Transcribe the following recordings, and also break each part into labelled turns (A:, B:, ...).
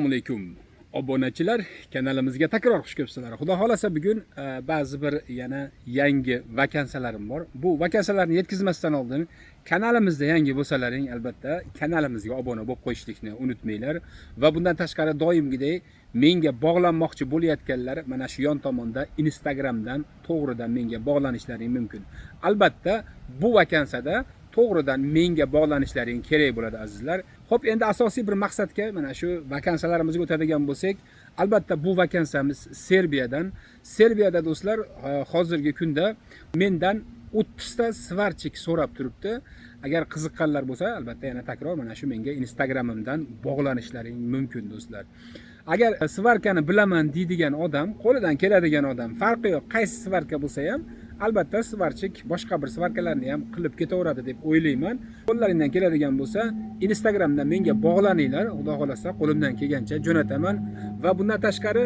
A: Assalomu alaykum obunachilar, kanalimizga takror xush kelibsizlar. Xudo xolasa bugun ba'zi bir yana yangi vakansiyalarim bor. Bu vakansiyalarni yetkazmasdan oldin kanalimizda yangi bo'lsalaring, albatta kanalimizga obuna bo'lib qo'yishlikni unutmanglar va bundan tashqari doimgidek menga bog'lanmoqchi bo'layotganlar mana shu yon tomonda Instagramdan to'g'ridan menga bog'lanishlaring mumkin. Albatta bu vakansiyada to'g'ridan menga bog'lanishlaring kerak bo'ladi azizlar. Xo'p, endi asosiy bir maqsadga mana shu vakansiyalarimizga o'tadigan bo'lsak, albatta bu vakansiyamiz Serbiyadan. Serbiyada do'stlar hozirgi kunda mendan 30 ta svarchik so'rab turibdi. Agar qiziqqanlar bo'lsa, albatta yana takror mana shu menga Instagramimdan bog'lanishlaring mumkin do'stlar. Agar svarkani bilaman deydigan odam, qo'lidan keladigan odam, farqi yo'q, qaysi svarka bo'lsa ham albatta svarchik boshqa bir svarkalarni ham qilib ketaveradi deb o'ylayman. Qo'llaringdan keladigan bo'lsa, Instagramdan menga bog'laninglar. Xudo xolasa qo'limdan kelgancha jo'nataman va bundan tashqari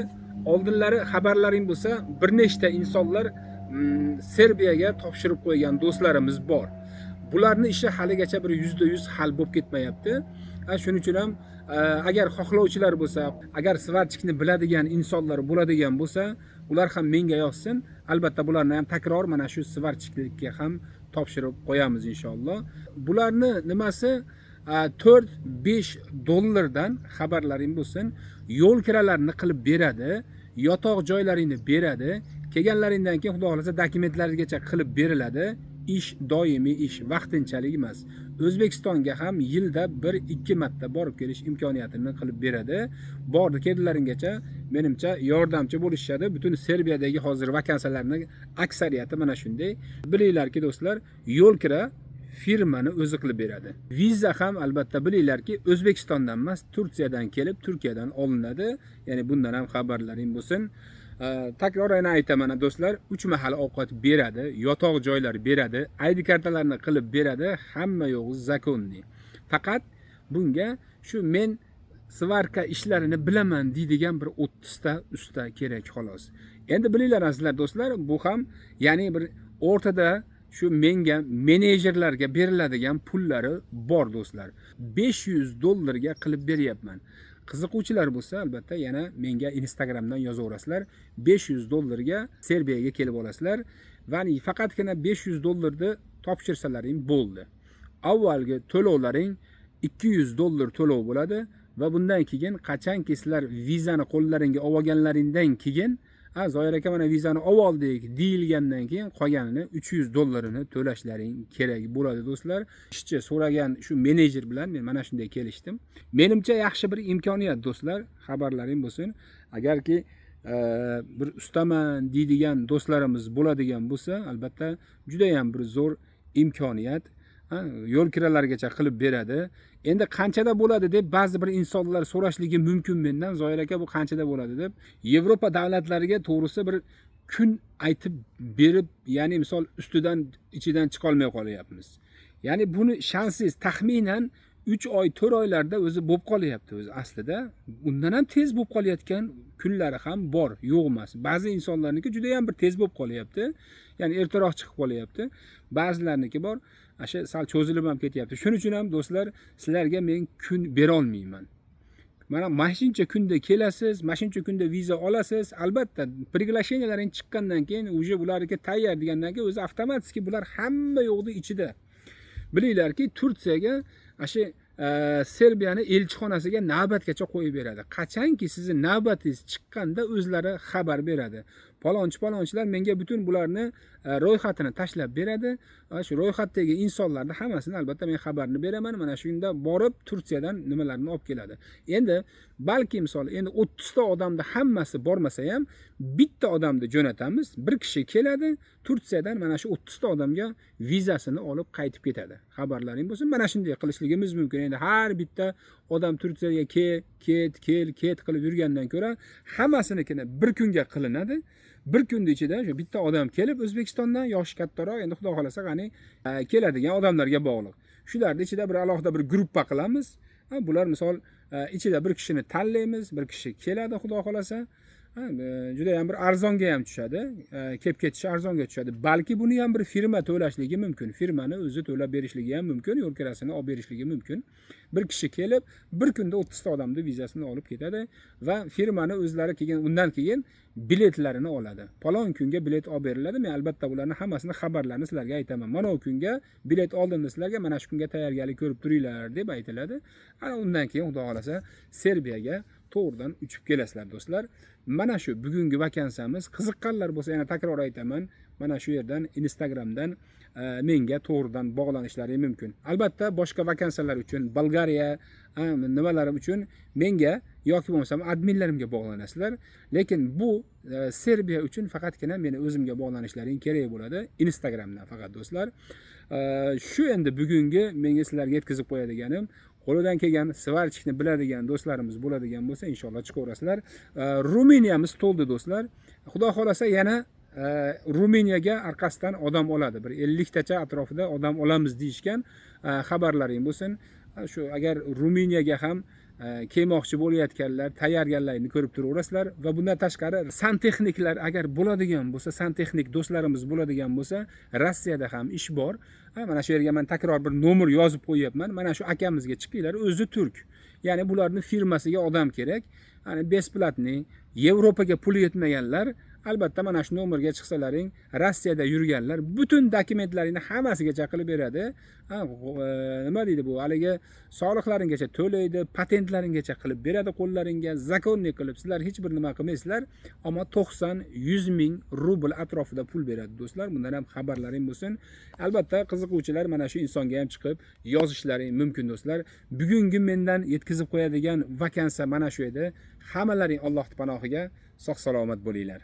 A: oldinlari xabarlaring bo'lsa, bir nechta insonlar Serbiyaga topshirib qo'ygan do'stlarimiz bor. Bularning ishi haligacha bir %100 hal bo'lib ketmayapti. Shuning uchun ham agar xohlovchilar bo'lsa, agar svarchikni biladigan insonlar bo'ladigan bo'lsa, ular ham menga yozsin. Albatta bularni ham takror mana shu svarchiklikka ham topshirib qo'yamiz inshaalloh. Bularni nimasi 4-5 dollardan xabarlaring bo'lsin, yo'l kiralarini qilib beradi, yotoq joylaringni beradi, kelganlaringdan keyin xudo xolasa dokumentlaringizgacha qilib beriladi. Ish doimiy ish, vaqtinchalik emas. O'zbekistonga ham yilda 1-2 marta borib kelish imkoniyatini qilib beradi. Bordi keldilaringgacha menimcha yordamchi bo'lishadi. Butun Serbiyadagi hozir vakansiyalarning aksariyati mana shunday. Bilinglarki do'stlar, yo'l kira firmani o'zi qilib beradi. Viza ham albatta bilinglarki O'zbekistondan emas, Turkiyadan kelib, Turkiyadan olinadi. Ya'ni bundan ham xabarlaring bo'lsin. Takror yana aytaman do'stlar, 3 mahal ovqat beradi, yotoq joylar beradi, ID kartalarni qilib beradi, hamma yo'g'i zakonli. Faqat bunga shu men svarka ishlarini bilaman deydigan bir 30 ta usta kerak xolos. Endi bilinglar azizlar do'stlar, bu ham ya'ni bir o'rtada shu menga menejerlarga beriladigan pullari bor do'stlar. 500 dollarga qilib beryapman. Qiziquvchilar bo'lsa, albatta yana menga Instagramdan yozaverasizlar. 500 dollarga Serbiyaga kelib olasizlar va faqatgina 500 dollarni topshirsalaring bo'ldi. Avvalgi to'lovlaring 200 dollar to'lov bo'ladi va bundan keyin qachonki sizlar vizani qo'llaringga olganlaringdan keyin Zoir aka mana vizani oldik deyilgandan keyin qolganini 300 dollarini to'lashlaring kerak bo'ladi do'stlar. Ishchi so'ragan shu menejer bilan men mana shunday kelishdim. Menimcha yaxshi bir imkoniyat do'stlar, xabarlaring bo'lsin. Agarki bir ustaman deydigan do'stlarimiz bo'ladigan bo'lsa, albatta juda ham bir zo'r imkoniyat. Yo'l kiralargacha qilib beradi. Endi qanchada bo'ladi deb ba'zi bir insonlar so'rashligi mumkin mendan, Zoir aka bu qanchada bo'ladi deb. Yevropa davlatlariga to'g'risi bir kun aytib berib, ya'ni misol ustidan ichidan chiqa olmay qolyapmiz. Ya'ni buni shansiz taxminan 3 oy 4 oylarda o'zi bo'lib qolyapti o'zi aslida. Undan ham tez bo'lib qolayotgan kunlari ham bor, yo'q emas. Ba'zi insonlarniki juda ham bir tez bo'lib qolyapti. Ya'ni ertaroq chiqib qolyapti. Ba'zilarniki bor, sal cho'zilib ham ketyapti. Shuning uchun ham do'stlar, sizlarga men kun bera olmayman. Mana mashincha kunda kelasiz, mashincha kunda viza olasiz. Albatta, priglasheniyalarning chiqqandan keyin uje bularga tayyor degandan keyin o'zi avtomatik bular hamma yo'qdi ichida. Bilinglarki, Turkiyaga Serbiyani elchixonasiga navbatgacha qo'yib beradi. Qachonki sizning navbatingiz chiqqanda o'zlari xabar beradi. Palonchilar menga butun bularni ro'yxatini tashlab beradi. Shu ro'yxatdagi insonlarning hammasini albatta men xabarini beraman. Mana shunda borib Turkiyadan nimalarni olib keladi. Endi balki misol endi 30 ta odamda hammasi bormasa ham bitta odamni jo'natamiz. Bir kishi keladi, Turkiyadan mana shu 30 ta odamga vizasini olib qaytib ketadi. Xabarlaring bo'lsin. Mana shunday qilishligimiz mumkin. Endi har bitta odam Turkiyaga ket qilib yurgandan ko'ra hammasinikini bir kunga qilinadi. Bir kun ichida shu bitta odam kelib O'zbekistondan yoshi kattaroq, endi xudo xolasa qani keladigan odamlarga bog'liq. Shularning ichida bir alohida bir gruppa qilamiz. Bular misol ichida bir kishini tanlaymiz, bir kishi keladi xudo xolasa. Juda ham bir arzonga ham tushadi. Kelib ketishi arzonga tushadi. Balki buni ham bir firma to'lashligi mumkin. Firmani o'zi to'lab berishligi ham mumkin, yo'l kirasini olib berishligi mumkin. Bir kishi kelib, bir kunda 30 ta odamni vizasini olib ketadi va firmani o'zlari keyin undan keyin biletlarini oladi. Palon kunga bilet olib beriladi. Men albatta bularning hammasini xabarlarini sizlarga aytaman. Mana o kunga bilet oldimda sizlarga mana shu kunga tayyorgarlik ko'rib turinglar deb aytiladi. Ana undan keyin xudo xolasa Serbiyaga to'g'ridan uchib kelasizlar do'stlar. Mana shu bugungi vakansiyamiz. Qiziqqanlar bo'lsa yana takror aytaman. Mana shu yerdan Instagramdan menga to'g'ridan bog'lanishlari mumkin. Albatta boshqa vakansiyalar uchun Bolgariya nimalarim uchun menga yoki bo'lmasam adminlarimga bog'lanasizlar. Lekin bu Serbiya uchun faqatgina meni o'zimga bog'lanishlaring kerak bo'ladi. Instagramdan faqat do'stlar. Shu endi bugungi menga sizlarga yetkazib qo'yadiganim, qo'lidan kelgan svarchikni biladigan do'stlarimiz bo'ladigan bo'lsa, inshaalloh chiqaverasizlar. Ruminiyamiz to'ldi do'stlar. Xudo xolasa yana Ruminiyaga orqasidan odam oladi. Bir 50 tacha atrofida odam olamiz deyishgan. Xabarlaring bo'lsin. Shu agar Ruminiyaga ham kelmoqchi bo'layotganlar tayyorgarlikni ko'rib turaverasizlar va bundan tashqari santexniklar agar bo'ladigan bo'lsa, santexnik do'stlarimiz bo'ladigan bo'lsa, Rossiyada ham ish bor. Mana shu yerga men takror bir nomer yozib qo'yapman. Mana shu akamizga chiqinglar, o'zi turk. Ya'ni bularning firmasiga odam kerak. Hani besplatni, Yevropaga puli yetmaganlar albatta mana shu nomerga chiqsalaring, Rossiyada yurganlar bütün dokumentlaringni hammasigacha qilib beradi. Nima deydi bu? Haligi soliqlaringacha to'laydi, patentlaringacha qilib beradi qo'llaringga, zakonlik qilib. Sizlar hech bir nima qilmaysizlar, ammo 90-100 ming rubl atrofida pul beradi do'stlar. Bundan ham xabarlaring bo'lsin. Albatta qiziquvchilar mana shu insonga ham chiqib yozishlaring mumkin do'stlar. Bugungi mendan yetkazib qo'yadigan vakansiya mana shu edi. Hammalaring Alloh panohiga sog' salomat bo'linglar.